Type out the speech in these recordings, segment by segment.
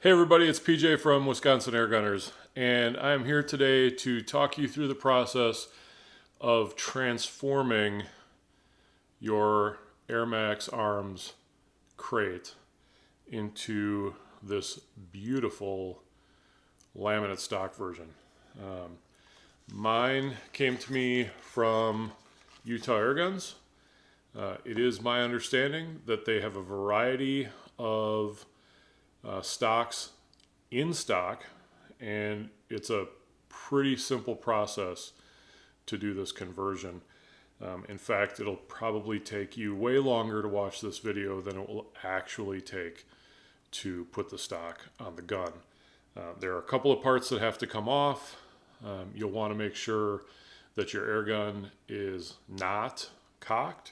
Hey everybody, it's PJ from Wisconsin Airgunners, and I am here today to talk you through the process of transforming your AirMaks Arms Krait into this beautiful laminate stock version. Mine came to me from Utah Airguns. It is my understanding that they have a variety of stocks in stock, and it's a pretty simple process to do this conversion. In fact, it'll probably take you way longer to watch this video than it will actually take to put the stock on the gun. There are a couple of parts that have to come off. You'll want to make sure that your air gun is not cocked,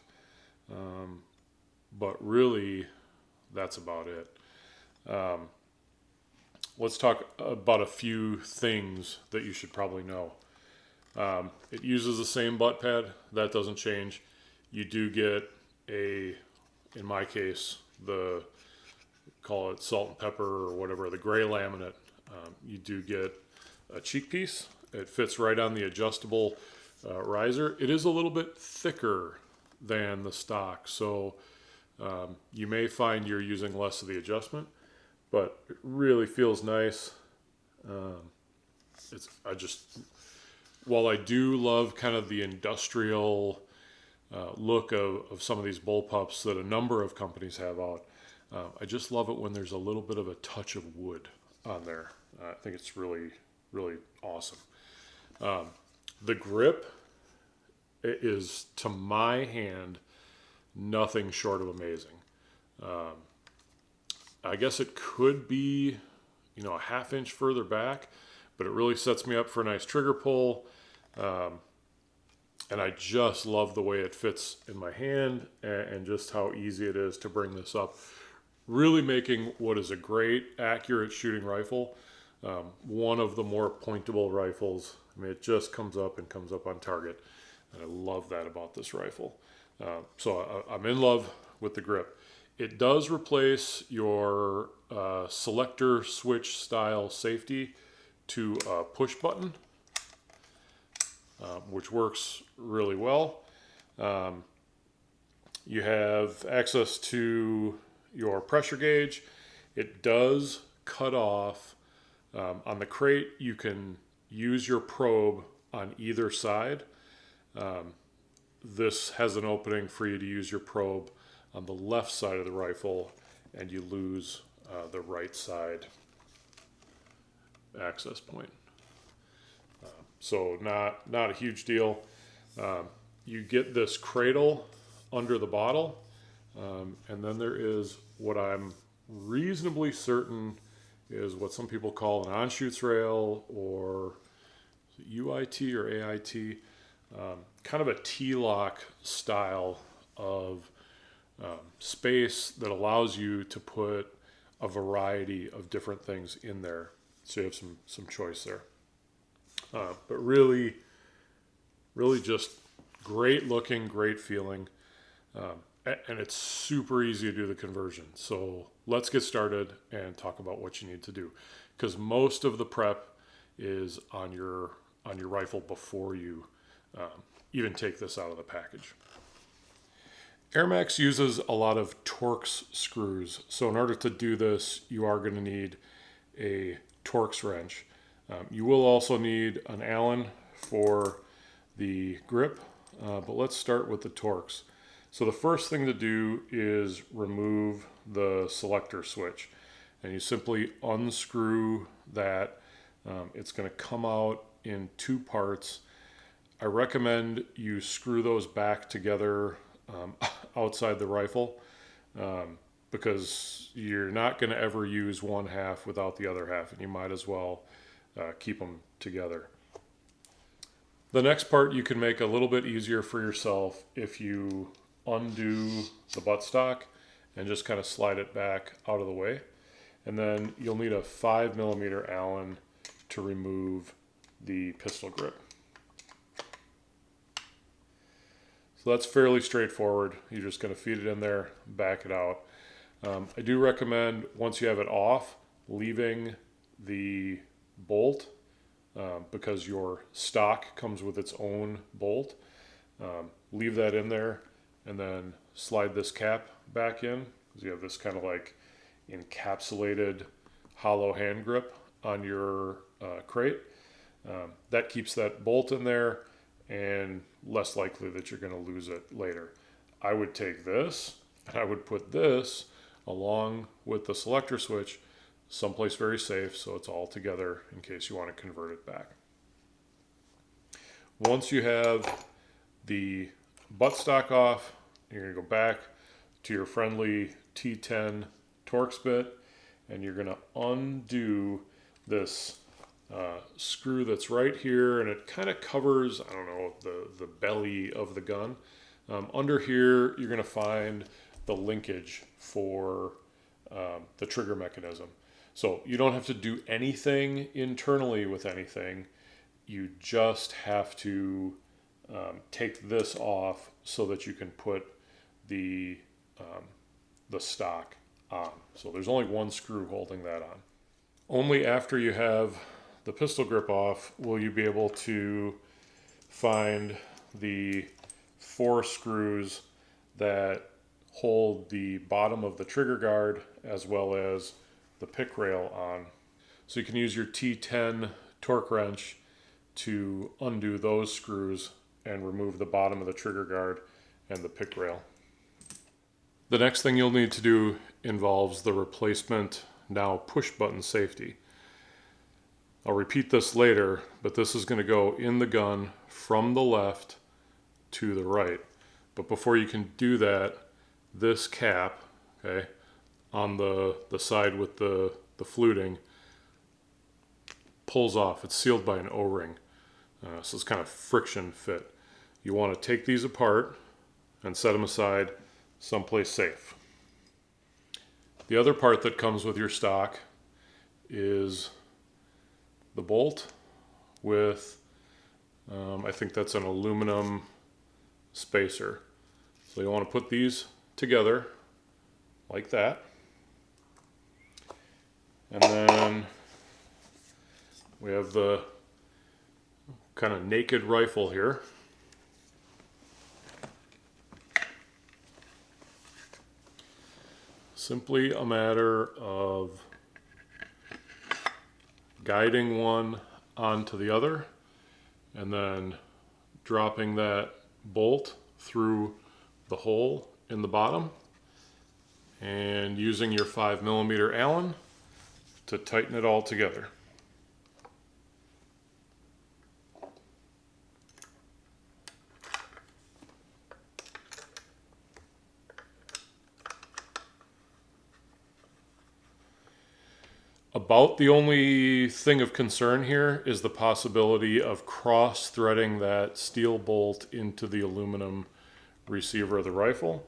but really that's about it. Let's talk about a few things that you should probably know. It uses the same butt pad. That doesn't change. You do get in my case, call it salt and pepper or whatever, the gray laminate. You do get a cheek piece. It fits right on the adjustable riser. It is a little bit thicker than the stock, so you may find you're using less of the adjustment, but it really feels nice. While I do love kind of the industrial look of some of these bullpups that a number of companies have out, I just love it when there's a little bit of a touch of wood on there. I think it's really, really awesome. The grip is, to my hand, nothing short of amazing. I guess it could be, a half inch further back, but it really sets me up for a nice trigger pull. And I just love the way it fits in my hand and just how easy it is to bring this up. Really making what is a great, accurate shooting rifle one of the more pointable rifles. I mean, it just comes up on target. And I love that about this rifle. So I'm in love with the grip. It does replace your selector switch style safety to a push button, which works really well. You have access to your pressure gauge. It does cut off. On the Krait, you can use your probe on either side. This has an opening for you to use your probe on the left side of the rifle, and you lose the right side access point. So not a huge deal. You get this cradle under the bottle, and then there is what I'm reasonably certain is what some people call an on-shoots rail, or UIT or AIT, kind of a T-lock style of space that allows you to put a variety of different things in there. So you have some choice there. But really just great looking, great feeling. And it's super easy to do the conversion. So let's get started and talk about what you need to do. Because most of the prep is on your rifle before you even take this out of the package. AirMaks uses a lot of Torx screws. So in order to do this, you are going to need a Torx wrench. You will also need an Allen for the grip, but let's start with the Torx. So the first thing to do is remove the selector switch, and you simply unscrew that. It's going to come out in two parts. I recommend you screw those back together outside the rifle, because you're not going to ever use one half without the other half, and you might as well keep them together. The next part you can make a little bit easier for yourself if you undo the buttstock and just kind of slide it back out of the way. And then you'll need a 5mm Allen to remove the pistol grip. So that's fairly straightforward. You're just going to feed it in there, back it out. I do recommend, once you have it off, leaving the bolt because your stock comes with its own bolt. Leave that in there and then slide this cap back in, because you have this kind of like encapsulated hollow hand grip on your crate. That keeps that bolt in there and less likely that you're going to lose it later. I would take this and I would put this along with the selector switch someplace very safe so it's all together in case you want to convert it back. Once you have the buttstock off, you're going to go back to your friendly T10 Torx bit and you're going to undo this screw that's right here, and it kind of covers, I don't know, the belly of the gun. Under here you're going to find the linkage for the trigger mechanism. So you don't have to do anything internally with anything. You just have to take this off so that you can put the stock on. So there's only one screw holding that on. Only after you have the pistol grip off will you be able to find the 4 screws that hold the bottom of the trigger guard as well as the pick rail on. So you can use your T10 torque wrench to undo those screws and remove the bottom of the trigger guard and the pick rail. The next thing you'll need to do involves the replacement now push button safety. I'll repeat this later, but this is going to go in the gun from the left to the right. But before you can do that, this cap, okay, on the side with the fluting pulls off. It's sealed by an O-ring. So it's kind of friction fit. You want to take these apart and set them aside someplace safe. The other part that comes with your stock is the bolt with, I think that's an aluminum spacer. So you want to put these together like that. And then we have the kind of naked rifle here. Simply a matter of guiding one onto the other and then dropping that bolt through the hole in the bottom and using your 5mm Allen to tighten it all together. About the only thing of concern here is the possibility of cross-threading that steel bolt into the aluminum receiver of the rifle.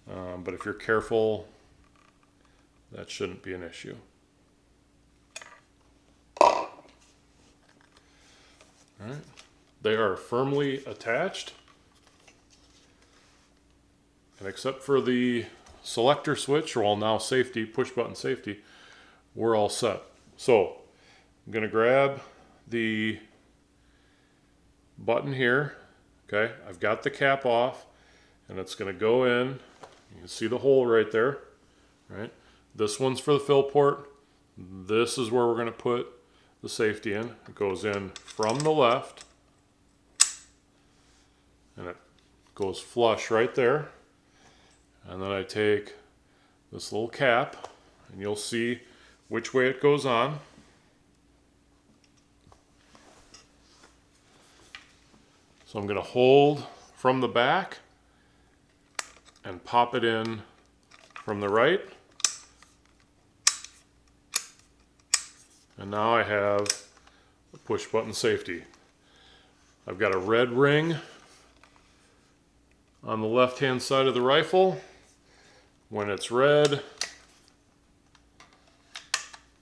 But if you're careful, that shouldn't be an issue. All right. They are firmly attached. And except for the selector switch, or well, now safety, push button safety, we're all set. So I'm going to grab the button here. Okay, I've got the cap off and it's going to go in. You can see the hole right there. Right. This one's for the fill port. This is where we're going to put the safety in. It goes in from the left and it goes flush right there. And then I take this little cap and you'll see which way it goes on. So I'm going to hold from the back and pop it in from the right. And now I have a push button safety. I've got a red ring on the left hand side of the rifle. When it's red,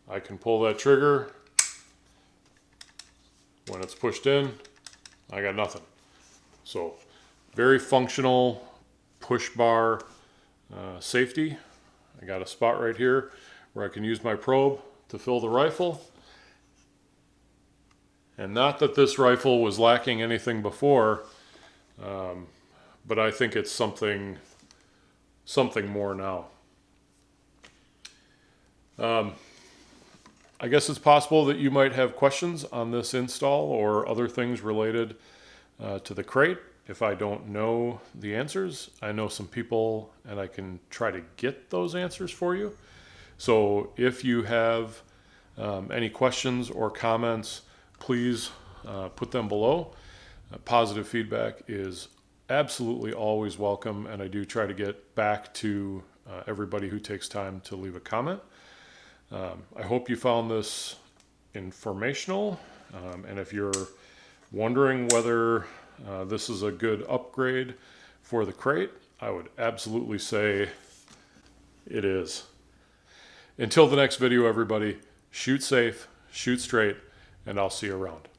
I can pull that trigger. When it's pushed in, I got nothing. So very functional push bar safety. I got a spot right here where I can use my probe to fill the rifle. And not that this rifle was lacking anything before, but I think it's something more now. I guess it's possible that you might have questions on this install or other things related to the crate. If I don't know the answers, I know some people and I can try to get those answers for you. So if you have any questions or comments, please put them below. Positive feedback is absolutely always welcome, and I do try to get back to everybody who takes time to leave a comment. I hope you found this informational, and if you're wondering whether this is a good upgrade for the crate, I would absolutely say it is. Until the next video, everybody, shoot safe, shoot straight, and I'll see you around.